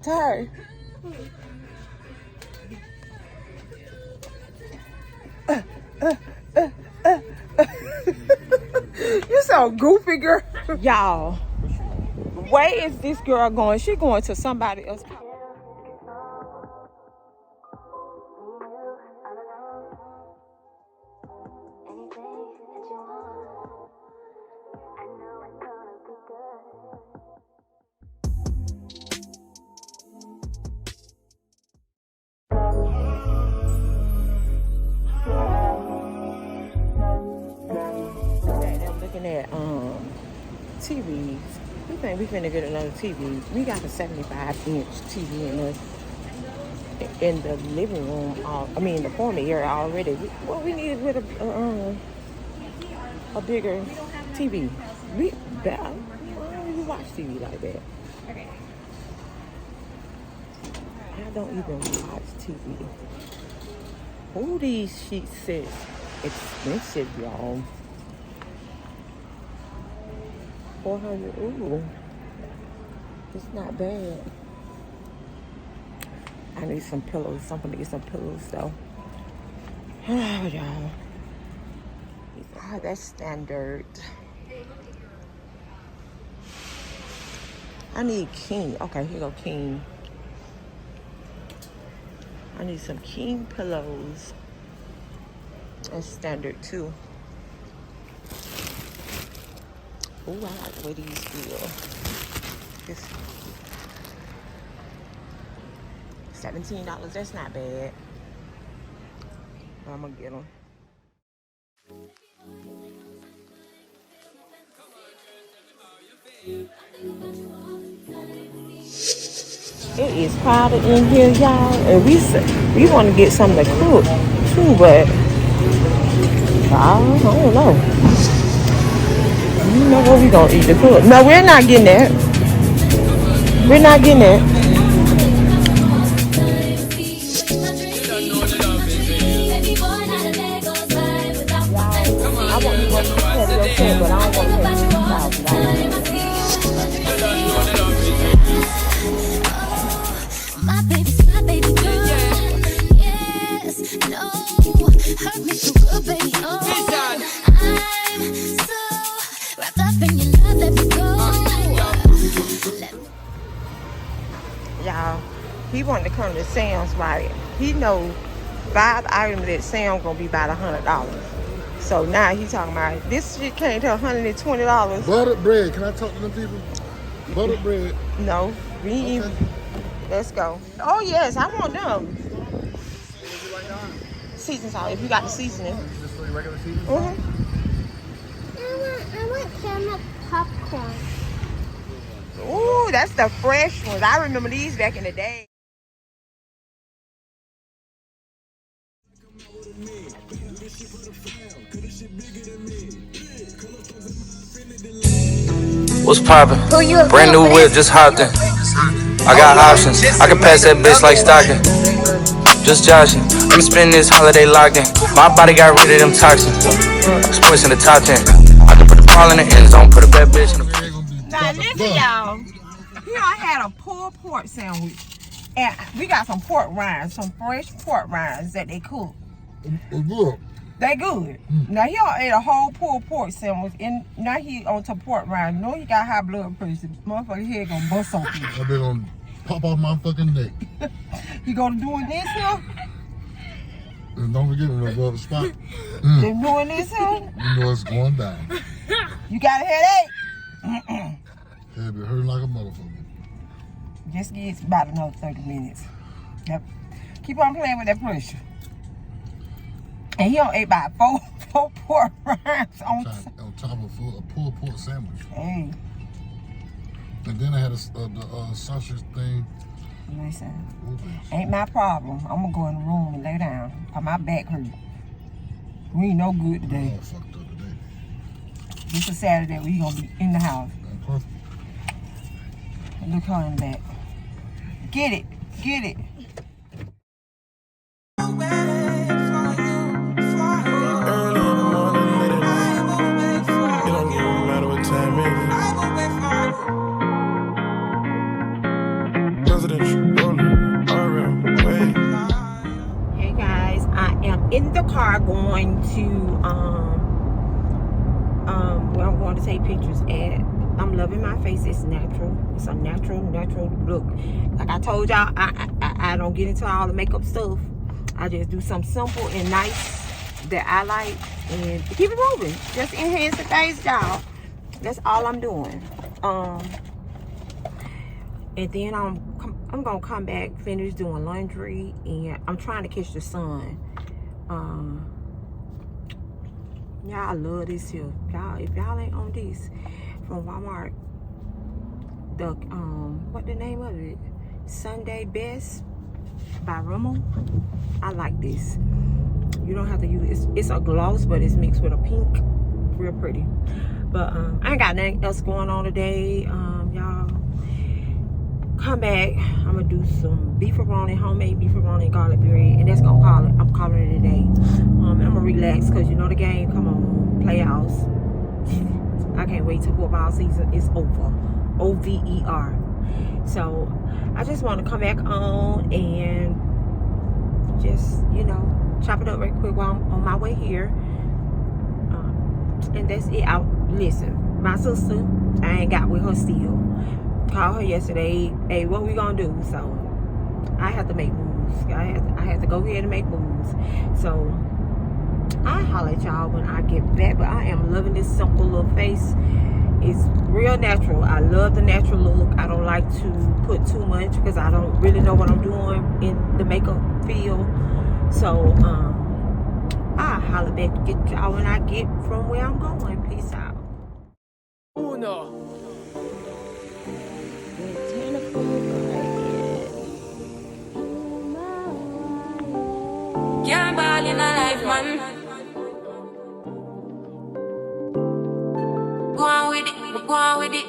Terry. You so goofy, girl. Y'all, where is this girl going? She going to somebody else. At TVs. We think we finna get another TV. We got a 75-inch TV in the living room. The former area already. What we need with a bigger TV. We don't even watch TV like that. Okay. I don't even watch TV. Ooh, these sheet sets expensive, y'all. 400. Ooh, it's not bad. I need some pillows. Something to get some pillows though. Oh, y'all. That's standard. I need king. Okay, here go king. I need some king pillows. That's standard too. Oh, I like the way these feel. This $17, that's not bad. I'm gonna get them. It is crowded in here, y'all, and we want to get something to cook too, but I don't know. You know what we gonna eat the cook? No, we're not getting that. We're not getting that. I want you to have your check, but I don't want to pay $2,000. My baby girl. Yes, no, hurt me so good, baby. Oh, I'm so wrapped up in your love, let me go. Y'all, he wanted to come to Sam's, right? He know 5 items at Sam's gonna be about $100. So now he's talking about this shit came to $120. Buttered bread. Can I talk to them people? Buttered bread. No, we ain't even. Let's go. Oh yes, I want them. Seasoning salt. If you got the seasoning. Just for regular seasoning. I want caramel popcorn. Ooh, that's the fresh ones. I remember these back in the day. What's poppin'? Brand new whip, just hopped in. I got options, I can pass that bitch like Stockton. Just joshing, I'm spending this holiday locked in. My body got rid of them toxins. Sports in the top 10. I can put the ball in the end zone, put a bad bitch in the. Now listen, y'all. Here I had a pulled pork sandwich, and we got some pork rinds, some fresh pork rinds that they cook. Good. They good. Now he ate a whole pulled pork sandwich, and now he on to pork rind. No, he got high blood pressure. Motherfucker head gonna bust open. I've been gonna pop off my fucking neck. You gonna doing this here? And don't forget when I go up the spot. They doing this here? You know it's going down. You got a headache? Head be hurting like a motherfucker. Just get about another 30 minutes. Yep. Keep on playing with that pressure. And he don't ate about four pork rinds on top of a pulled pork sandwich. Hey. And then I had the sausage thing. Listen, ain't my problem. I'm gonna go in the room and lay down. My back hurt. We ain't no good today. Oh, fucked up today. This is Saturday. We gonna be in the house. Perfect. Look her in the back. Get it. Get it. in the car going to where I'm going to take pictures at. I'm loving my face. It's natural. It's a natural look. Like I told y'all, I don't get into all the makeup stuff. I just do something simple and nice that I like and keep it moving. Just enhance the face, y'all. That's all I'm doing. And then I'm gonna come back, finish doing laundry, and I'm trying to catch the sun. Y'all, I love this here. Y'all, if y'all ain't on this from Walmart, the what the name of it? Sunday Best by Rimmel. I like this. You don't have to use it. It's a gloss, but it's mixed with a pink. Real pretty. But I ain't got nothing else going on today. Y'all, come back. I'm gonna do some beefaroni, homemade beefaroni and garlic bread, and that's gonna call it. I'm calling it a day. I'm gonna relax because you know the game. Come on, playoffs. I can't wait till football season is over. OVER. So I just want to come back on and just, you know, chop it up right quick while I'm on my way here. And that's it. Listen, my sister, I ain't got with her still. Called her yesterday. Hey, what we gonna do? So I have to make moves. I have to go ahead and make moves. So I'll holler at y'all when I get back. But I am loving this simple little face. It's real natural. I love the natural look. I don't like to put too much because I don't really know what I'm doing in the makeup field. So I'll holler back to get y'all when I get from where I'm going. Peace out. Uno. Can't ball in a life, man. Go on with it, go on with it.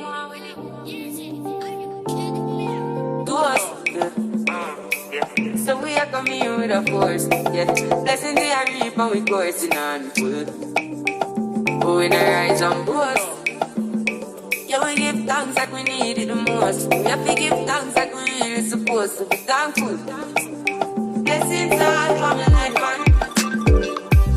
Do us. So we are coming here with a force, yeah. Blessing the reap and we coursing on full. But we not rise on board. Yeah, we give thanks like we need it the most. We have to give thanks like we really supposed to be thankful. Blessings all from the life, man.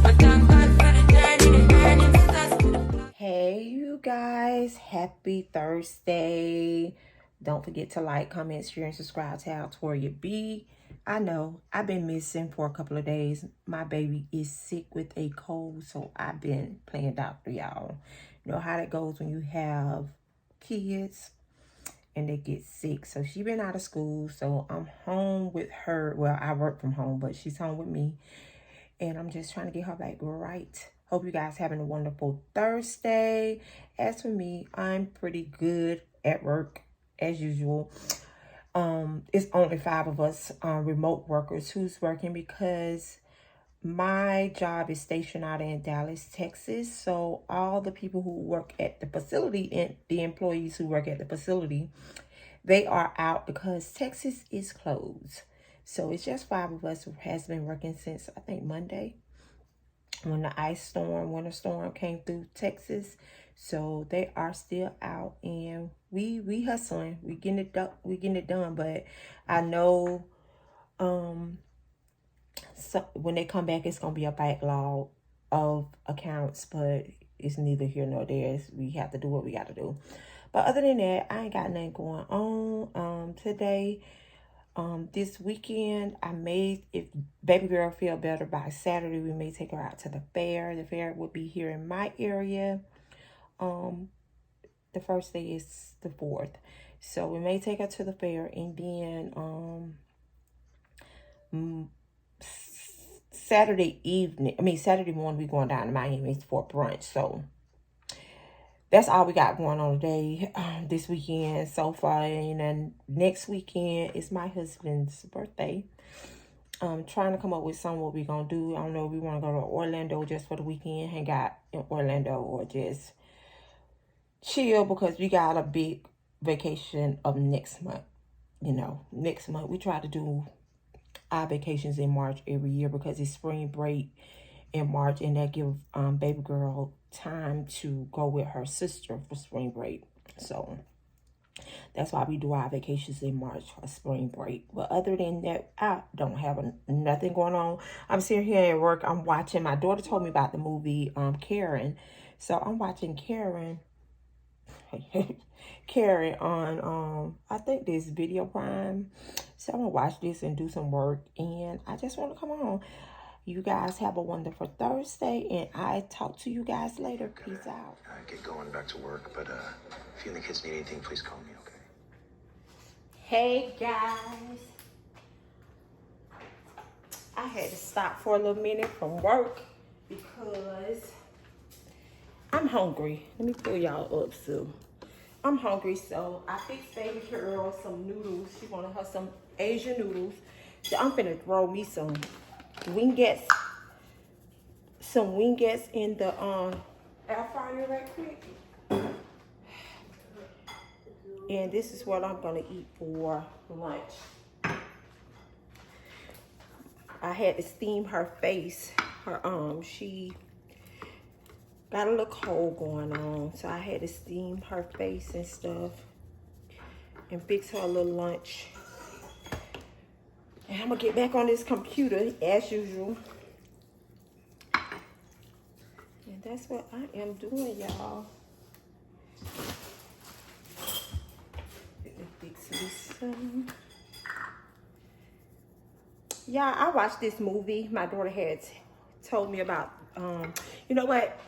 But thank God for the journey, the earnings. Hey, you guys. Happy Thursday. Don't forget to like, comment, share, and subscribe to Victoria B. I know I've been missing for a couple of days. My baby is sick with a cold, so I've been playing doctor, y'all. You know how that goes when you have kids and they get sick. So she been out of school, so I'm home with her. Well, I work from home, but she's home with me, and I'm just trying to get her back right. Hope you guys having a wonderful Thursday. As for me, I'm pretty good at work as usual. It's only 5 of us remote workers who's working because my job is stationed out in Dallas, Texas. So all the people who work at the facility and the employees who work at the facility, they are out because Texas is closed. So it's just 5 of us who has been working since, I think, Monday when the winter storm came through Texas. So they are still out, and we hustling. We getting it done. But I know so when they come back, it's gonna be a backlog of accounts, but it's neither here nor there. We have to do what we got to do. But other than that, I ain't got nothing going on today. This weekend, if baby girl feel better by Saturday, we may take her out to the fair. The fair will be here in my area. The first day is the 4th. So we may take her to the fair, and then Saturday morning, we going down to Miami for brunch. So that's all we got going on today, this weekend so far. And then next weekend is my husband's birthday. Trying to come up with something what we're going to do. I don't know if we want to go to Orlando just for the weekend, hang out in Orlando, or just chill because we got a big vacation of next month. You know, next month we try to do our vacations in March every year because it's spring break in March, and that give baby girl time to go with her sister for spring break. So That's why we do our vacations in March for spring break. But other than that, I don't have nothing going on. I'm sitting here at work. I'm watching. My daughter told me about the movie Karen. So I'm watching Karen. Karen on I think this Video Prime. So I'm gonna watch this and do some work. And I just want to come on. You guys have a wonderful Thursday, and I talk to you guys later. Peace out. Get going back to work, but if you and the kids need anything, please call me, okay? Hey guys, I had to stop for a little minute from work because I'm hungry. Let me pull y'all up soon. I'm hungry, so I fixed baby girl some noodles. She wanted her some Asian noodles. So I'm finna throw me some wingettes in the air fryer right quick. And this is what I'm gonna eat for lunch. I had to steam her face. She got a little cold going on, so I had to steam her face and stuff and fix her a little lunch. And I'm gonna get back on this computer as usual. And that's what I am doing, y'all. Let me fix this. Yeah, I watched this movie. My daughter had told me about. You know what?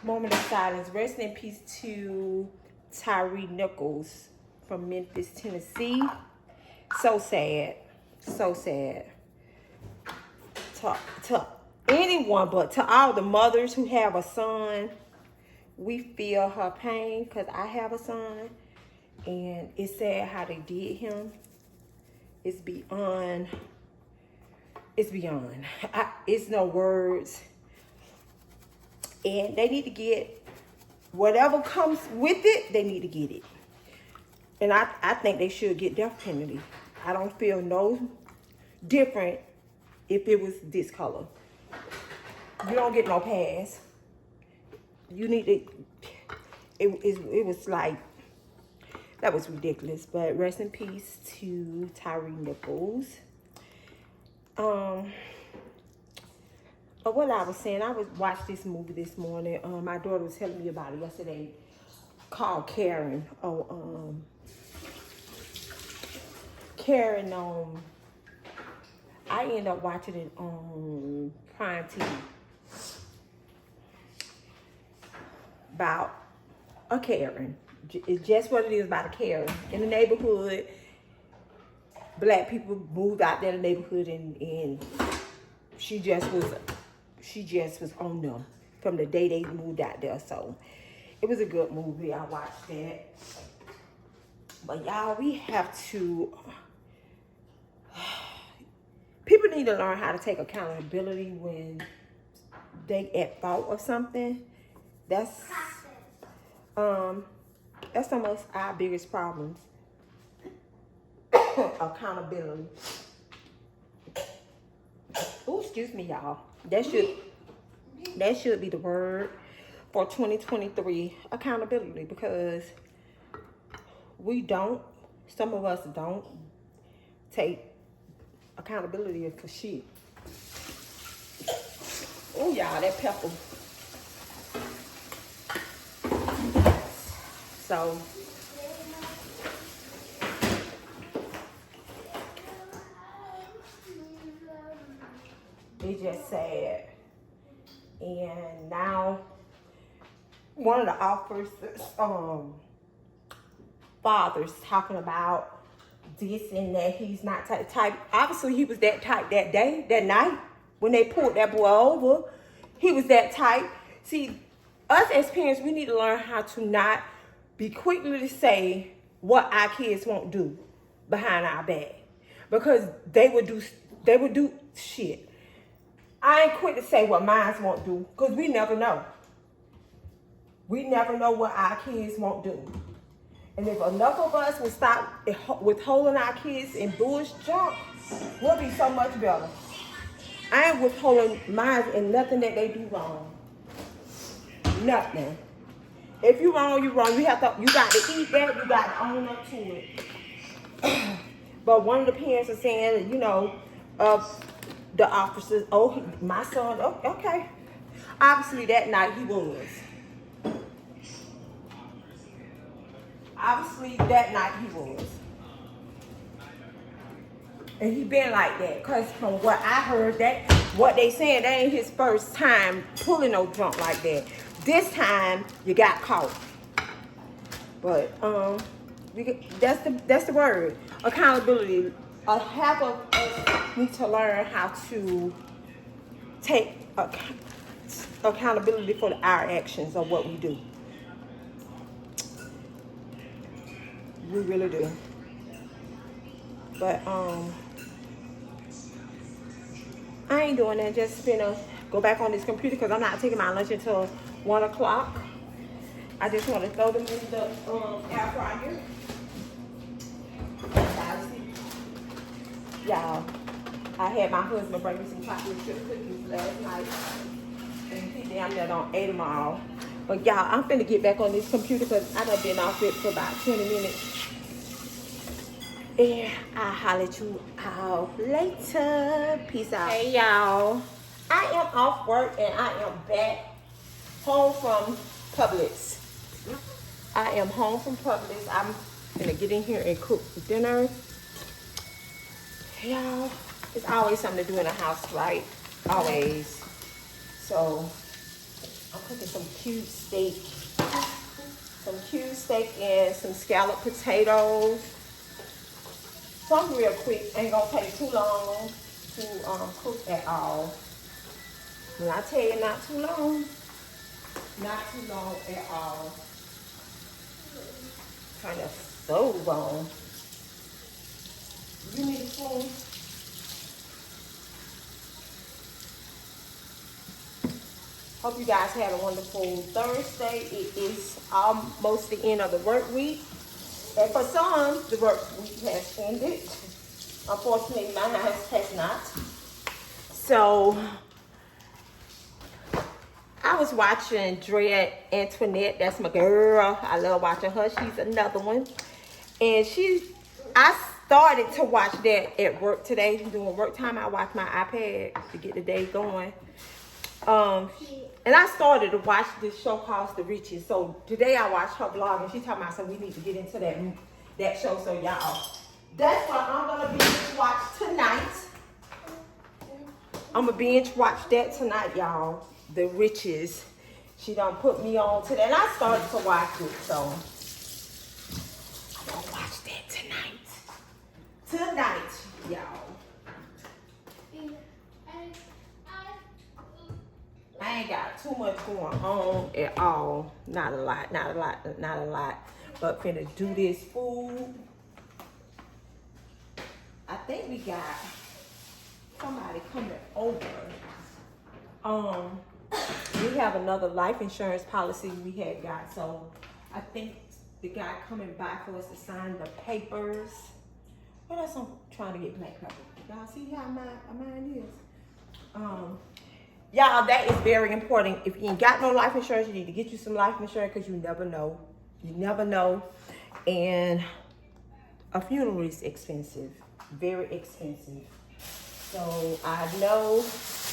Moment of silence. Rest in peace to Tyree Nichols from Memphis, Tennessee. So sad. So sad. To anyone, but to all the mothers who have a son, we feel her pain because I have a son. And it's sad how they did him. It's beyond. It's beyond. It's no words. And they need to get whatever comes with it, they need to get it. And I think they should get death penalty. I don't feel no different if it was this color. You don't get no pass. You need to, it was like, that was ridiculous. But rest in peace to Tyree Nichols. But what I was saying, I watched this movie this morning. My daughter was telling me about it yesterday, called Karen. Karen. I ended up watching it on Prime TV. About a Karen. It's just what it is, about a Karen in the neighborhood. Black people moved out there in the neighborhood, and she just was on them from the day they moved out there. So it was a good movie. I watched that. But y'all, we have to. People need to learn how to take accountability when they at fault of something. That's some of our biggest problems. Accountability. Oh, excuse me, y'all. That should be the word for 2023. Accountability, because some of us don't take accountability for shit. Oh, y'all, that pepper. So it's just sad. And now one of the officers, fathers talking about this and that he's not type. Obviously he was that type that day, that night, when they pulled that boy over. He was that type. See, us as parents, we need to learn how to not be quickly to say what our kids won't do behind our back, because they would do shit. I ain't quick to say what mine won't do, because we never know. We never know what our kids won't do. And if enough of us will stop withholding our kids in bullshit junk, we'll be so much better. I ain't withholding mine in nothing that they do wrong. Nothing. If you wrong, you wrong. You got to eat that. You got to own up to it. But one of the parents are saying, you know, the officers, oh, my son, oh, okay. Obviously that night he was. And he been like that. Cause from what I heard, what they saying, that ain't his first time pulling no junk like that. This time you got caught. But that's the word. Accountability. Half of us need to learn how to take accountability for our actions or what we do. We really do. But I ain't doing that. Just finna go back on this computer because I'm not taking my lunch until 1 o'clock. I just want to throw them in the air fryer. Y'all, I had my husband bring me some chocolate chip cookies last night. And he damn near done ate them all. But y'all, I'm finna get back on this computer because I done been off it for about 20 minutes. And I'll holler at you out later. Peace out. Hey y'all, I am off work and I am back home from Publix. I am home from Publix. I'm gonna get in here and cook dinner. Y'all, it's always something to do in the house, right? Always. So I'm cooking some cube steak. And some scalloped potatoes. Something real quick. Ain't gonna take too long to cook at all. When I tell you not too long at all. Turn the stove on. You need a spoon? Hope you guys had a wonderful Thursday. It is almost the end of the work week. And for some, the work week has ended. Unfortunately, mine has not. So, I was watching Drea Antoinette. That's my girl. I love watching her. She's another one. And I started to watch that at work today. During work time, I watch my iPad to get the day going. And I started to watch this show called The Riches. So today I watched her vlog and she talking about, so we need to get into that show. So y'all, that's what I'm gonna binge watch tonight. I'm gonna binge watch that tonight, y'all. The Riches. She done put me on today, and I started to watch it. So I'm gonna watch that tonight, y'all. I ain't got too much going on at all. Not a lot. But finna do this food. I think we got somebody coming over. We have another life insurance policy we had got. So I think the guy coming by for us to sign the papers. What else I'm trying to get black pepper? Y'all see how mine is? Y'all, that is very important. If you ain't got no life insurance, you need to get you some life insurance because you never know. You never know. And a funeral is expensive. Very expensive. So I know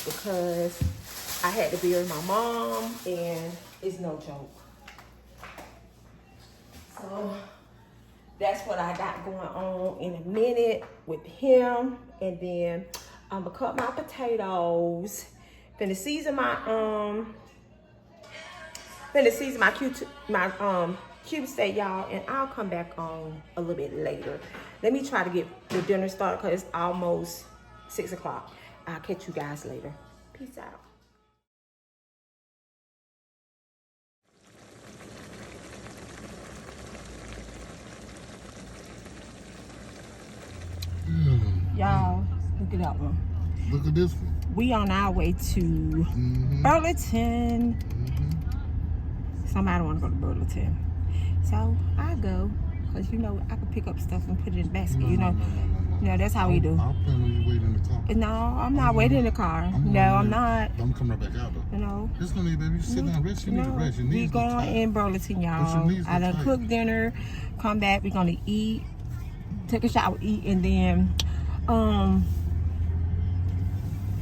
because I had to bury my mom and it's no joke. So that's what I got going on in a minute with him. And then I'm gonna cut my potatoes. Finna season my cube steak, y'all, and I'll come back on a little bit later. Let me try to get the dinner started because it's almost 6 o'clock. I'll catch you guys later. Peace out. Y'all, look at that one. Look at this one. We on our way to Burlington. Somebody want to go to Burlington. So I go, because you know, I can pick up stuff and put it in the basket, you know. No, that's how we do. I'll plan on you waiting in the car. No, I'm not waiting in the car. No, I'm not. I'm coming right back out though. No. There's no need, baby. You sit down, rest. You need to rest. Your We knees going tight. in Burlington, y'all. I done cook dinner, come back, we gonna eat, take a shower, eat, and then I'm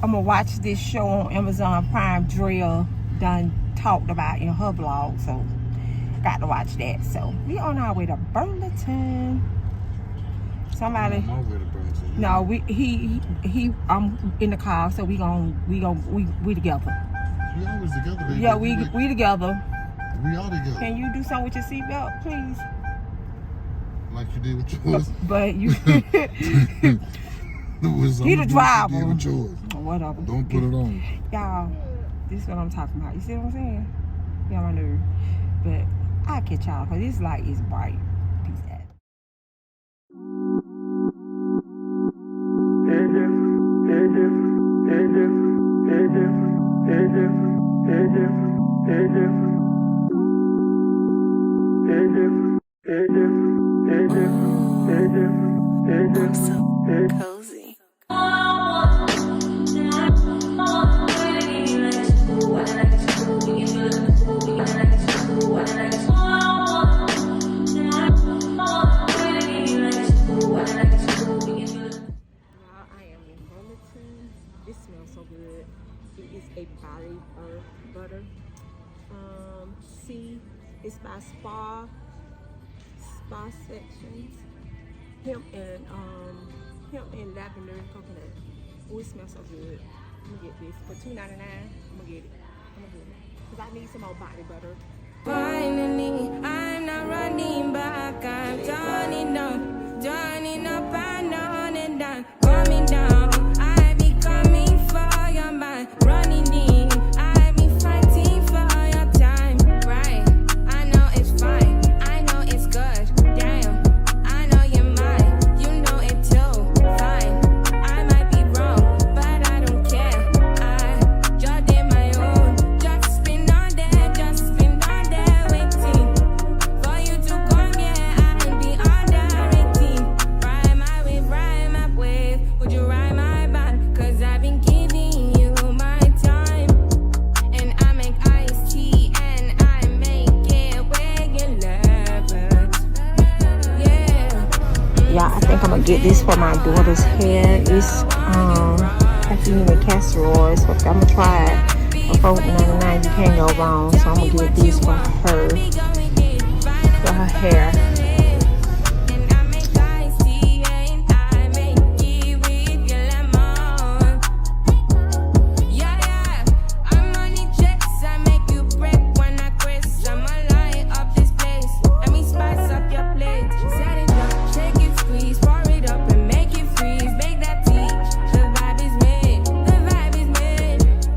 gonna watch this show on Amazon Prime. Drill done talked about in her blog, so got to watch that. So we on our way to Burlington. Somebody. I'm on my way to Burlington. No, I'm in the car, so we together. We always together, baby. Yeah, we together. We all together. Can you do something with your seatbelt, please? Like you did with yours. But you. He the driver. You did with yours. Whatever. Don't put it on. Y'all, this is what I'm talking about. You see what I'm saying? Yeah, my nerve. But I'll catch y'all because this light is bright. Peace out. Cozy. This smells so good. It is a body butter. See, it's by spa sections. Hemp and lavender and coconut. Oh, it smells so good. I'm gonna get this for $2.99. I'm gonna get it. Cause I need some more body butter. Finally, I'm not running back. I'm turning up and on and down, coming down. I be coming for your mind, running in. I be fighting for your time, right? I know it's fine, I know it's good. Damn, I know you're mine, you know it too. Fine, I might be wrong, but I don't care. I just did my own, just been on there, waiting for you to come here. I'll be underrating. Ride my wave, would you ride my back? Cause I've been giving you my time. And I make iced tea and I make it where you love it. Yeah. Yeah, I think I'm gonna get this for my daughter's hair. It's caffeine and castor oil. So I'm gonna try it. For $4.99, you can't go wrong. So I'm gonna get this for her hair. And I make iced tea and I make it with your lemon. Yeah, I'm on the checks, I make you break when I crash. I'ma light up this place, let me spice up your plate. Set it up, shake it, squeeze, pour it up and make it freeze. Make that tea, the vibe is made,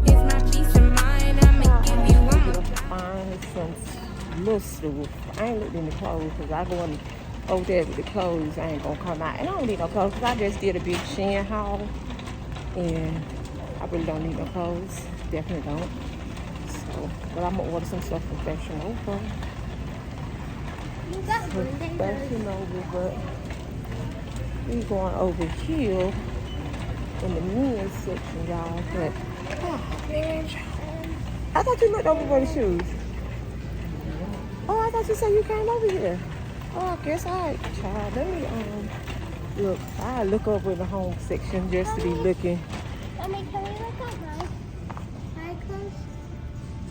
It's my peace of mind, I'ma give you one more. Find some little stuff. I ain't looked in the clothes because I go in over there with the clothes. I ain't gonna come out. And I don't need no clothes because I just did a big Shein haul. And I really don't need no clothes. Definitely don't. So, but I'm gonna order some stuff professional. But we going over here in the men's section, y'all. But I thought you looked over for the shoes. Oh, I thought you said you came over here. Oh, I guess I child. Let me look. I look over in the home section just to be looking. Mommy, can we look at my clothes?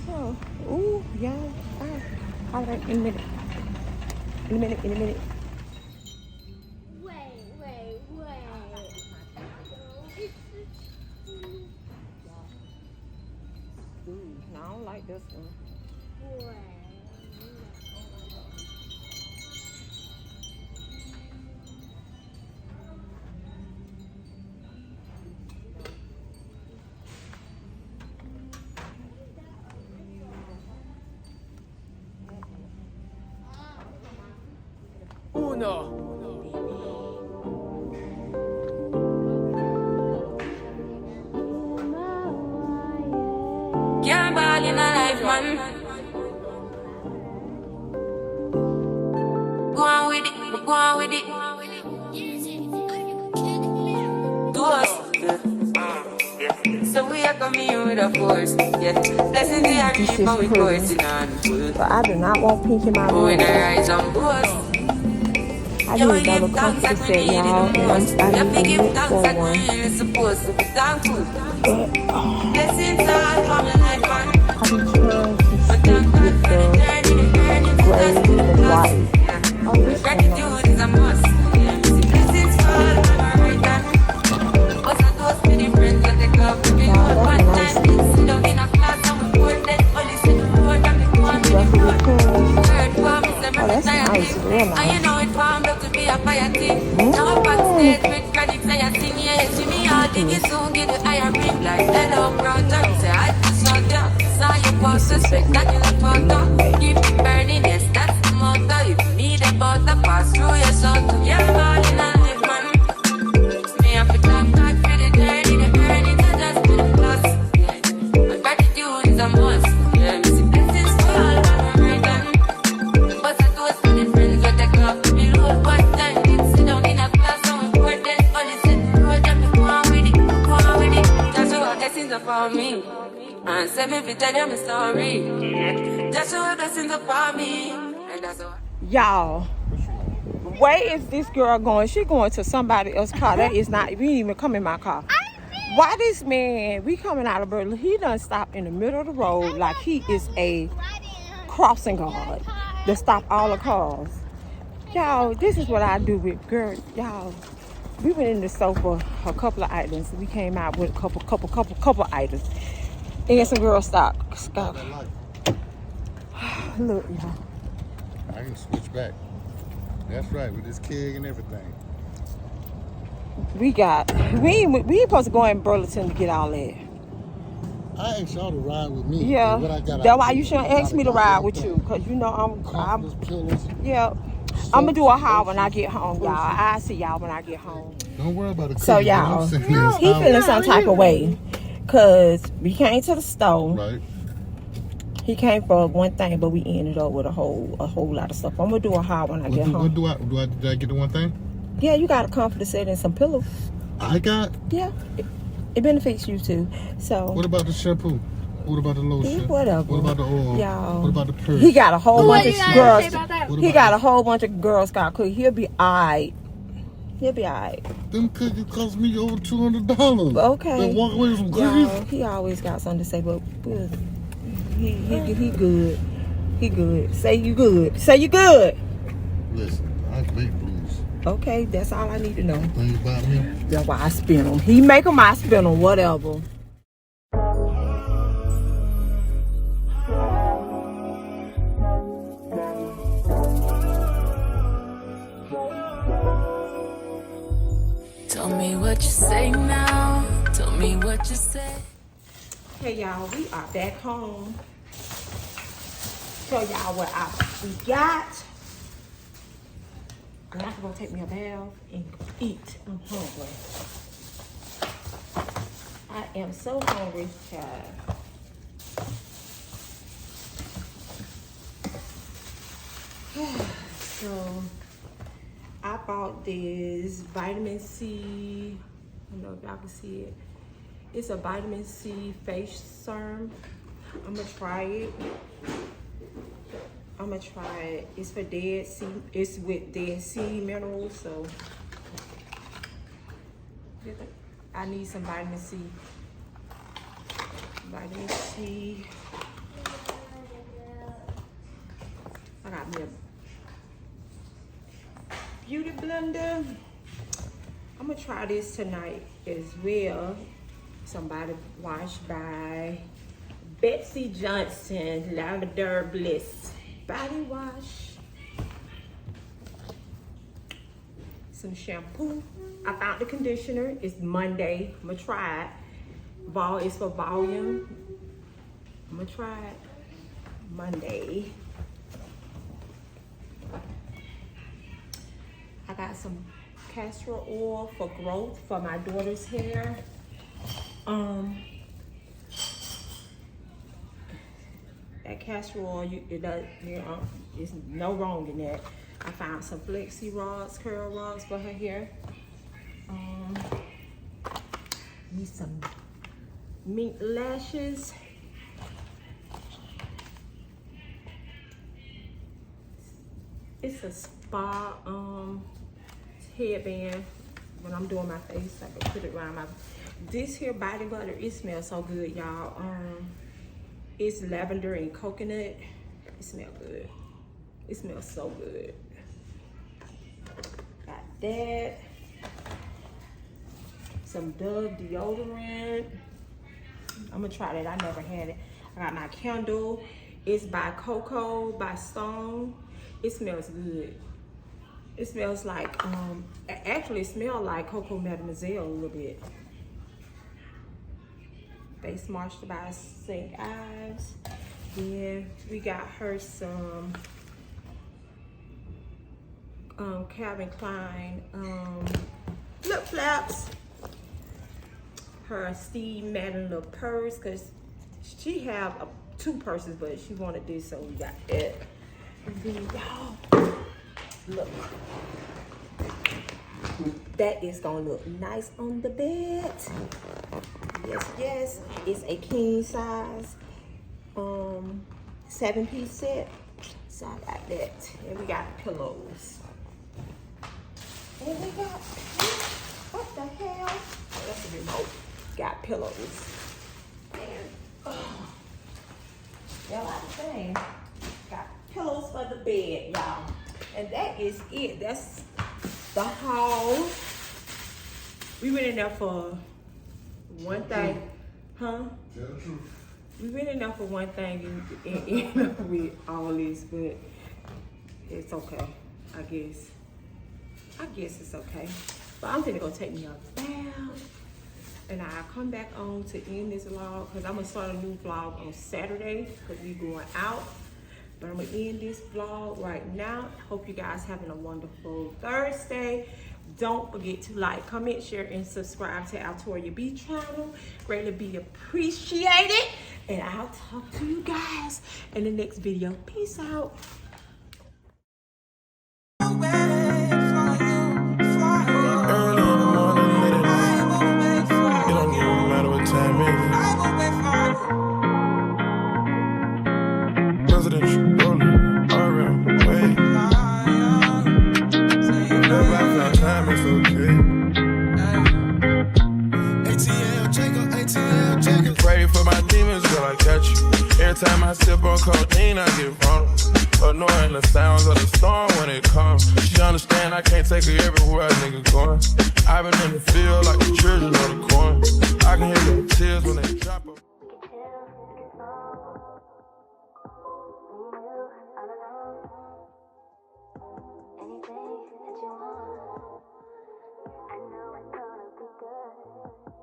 Oh, ooh, y'all. All right, in a minute. In a minute. Wait. Ooh, no, I don't like this one. Wait. Uno. Can't ball in a life, man. Go on with it. come in with a force. Yeah, blessings they are This reap is and we pretty. coursing on full. But I do not want pink in my Oh, room. in a rise and boast. I Yeah, need we another give thanks comforter that we set, need it y'all, the and most. I Yeah, we need to give look thanks for that we one. really supposed to be thankful. But Blessings all for my life, man. I be trying to But stick thank God with for the the journey, the journey. gray Just been a and plus. white. Yeah. Oh, this one Gratitude nice. is a must. Yeah, see blessings fall on my right hand. What's a toast to the friends that take off with me? Wow, One that's a time, nice sit one. down in a class and we pour that. Only say the word and me go on with the Decorative flow. clothes. Word for me, say me Oh, that's retire nice. thing. Real And you nice. know it formed up to be a fire thing. Now I'm Mmm. backstage with chronic, say I sing, yeah. See me I all like dig it this. soon, get the higher ring like hello, brother. Say I just saw that. Saw you Let me post a see something. spectacular photo. Keep it burning, yes, that's the motto. If you need a butter, pass through your soul to get all in a live, man. Me have to thank God for the journey to just be the plus. Yeah. And gratitude is a must. Yeah, me see blessings fall on my right hand. But I toast to the friends where they come to me load. One time, did sit down in a class and we pour that. Only said the road and me go on with it, go on with it. Just so our blessings upon me. And say me fi tell you my story. Yeah. Just so our blessings upon me. And that's all. Y'all, where is this girl going? She going to somebody else's car. That is not, we didn't even come in my car. Why this man, we coming out of Burlington, he done stopped in the middle of the road like he is a crossing guard to stop all the cars. Y'all, this is what I do with girls. Y'all, we went in the store for a couple of items. We came out with a couple items. And some girls stopped. Look, y'all. I can switch back. That's right, with this keg and everything. We ain't supposed to go in Burlington to get all that. I asked y'all to ride with me. Yeah, and what I got that's out why there, you shouldn't I got ask a me to ride goddamn with thing. you, cause you know I'm Comforters, pillows, yeah. I'm gonna do a haul when I lotions, get home, y'all. I'll see y'all when I get home. Don't worry about the So cookies, but y'all, I'm saying he is how- feeling some type of way, cause we came to the store. Right. He came for one thing, but we ended up with a whole lot of stuff. I'm gonna do a haul when I get home. Did I get the one thing? Yeah, you got a comforter set and some pillows. I got. Yeah, it benefits you too. So What about the shampoo? What about the lotion? whatever. What about the oil? Y'all. What about the purse? He got a whole What bunch you of gotta girls. say about that? What He about got a whole bunch of Girl Scout cookies. He'll be alright. He'll be alright. Them cookies cost me over $200. Okay. Then walk away with some Y'all, cookies. he always got something to say, but he good. He good. Say you good. Say you good. Listen, I make blues. Okay, that's all I need to know. Things about me. That's why I spin them. He make them, I spin them. Whatever. Tell me what you say now. Tell me what you say. Hey y'all, we are back home. Show y'all what we got. I'm not gonna take me a bath and eat. I'm hungry. I am so hungry, child. So I bought this vitamin C. I don't know if y'all can see it. It's a vitamin C face serum. I'm gonna try it. It's for Dead Sea. It's with Dead Sea minerals, so I need some vitamin C. Vitamin C. I got me a beauty blender. I'm gonna try this tonight as well. Some body wash by Betsy Johnson, Lavender Bliss body wash. Some shampoo. I found the conditioner. It's Monday. I'm gonna try it. Vol is for volume. I'm gonna try it Monday. I got some castor oil for growth for my daughter's hair. That castor oil, there's no wrong in that. I found some flexi rods, curl rods for her hair. Need some mink lashes. It's a spa headband. When I'm doing my face, I can put it around my. This here body butter, it smells so good, y'all. It's lavender and coconut. It smells good. It smells so good. Got that. Some Dove deodorant. I'm gonna try that. I never had it. I got my candle. It's by Coco by Stone. It smells good. It smells like actually it smells like Coco Mademoiselle a little bit. Face Marshall by St. Ives. Then we got her some Calvin Klein flip flops. Her Steve Madden little purse, cause she have two purses, but she wanted this, so we got that. And then y'all, look, that is gonna look nice on the bed. Yes, yes, it's a king size 7-piece set. So I got that, and we got pillows. And we got, what the hell? Oh, that's a remote. Got pillows. And y'all like the thing. Got pillows for the bed, y'all. And that is it. That's the haul. We went in there for one thing. Huh? Tell the truth. We went in there for one thing and ended up with all this, but it's okay, I guess. I guess it's okay. But I'm gonna go take me a bath. And I'll come back on to end this vlog because I'm gonna start a new vlog on Saturday because we going out. But I'm gonna end this vlog right now. Hope you guys having a wonderful Thursday. Don't forget to like, comment, share, and subscribe to our Toya B channel. Greatly be appreciated. And I'll talk to you guys in the next video. Peace out. Pray for my demons, girl, I got you. Every time I sip on codeine, I get vulnerable. Annoying the sounds of the storm when it comes. She understand I can't take her everywhere a nigga going. I've been in the field like the children on the corn. I can hear the tears when they drop up. Anything that you want, I know it's gonna be good.